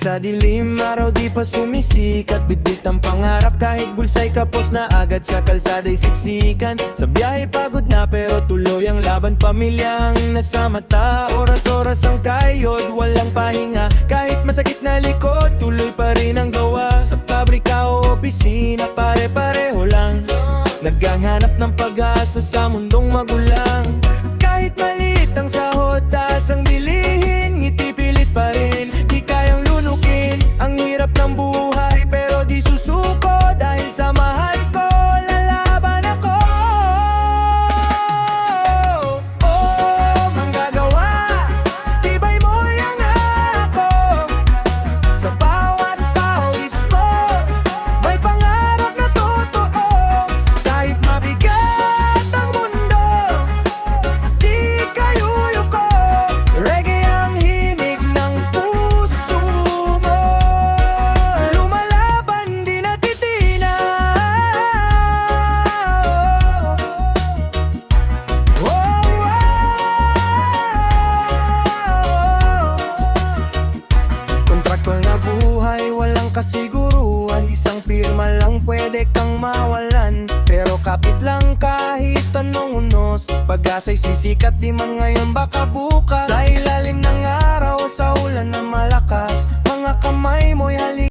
sa dilim, araw di pa sumisikat. Bitbit ang pangarap kahit bulsay kapos na agad. Sa kalsada'y siksikan, sa biyahe pagod na pero tuloy ang laban. Pamilyang nasa mata, oras-oras ang kayod, walang pahinga. Kahit masakit na likod, tuloy pa rin ang gawa. Sa pabrika o opisina, pare-pareho lang. Naghahanap ng pag-asa sa mundong magulang. Kahit maliit ang sahod, taas ang bilihin, ngiti pilit pa rin, di kayang lunukin ang hirap ng buhay. Pero di susuko dahil sa mahal ko, lalaban ako. Oh, manggagawa, tibay mo yang ako. Sa bawat pawis mo, may pangarap na totoo. Kahit mabigat ang mundo, di kayo yuko. Reggae ang himig ng puso mo, lumalaban di natitina. Oh, oh, kontraktual na buhay, walang kasiguruhan. Isang pirma lang pwede kang mawalan. Pero kapit lang kahit anong unos, pag-asa'y sisikat, di man ngayon baka bukas. Sa ilalim ng araw, sa ulan na malakas, mga kamay mo'y halik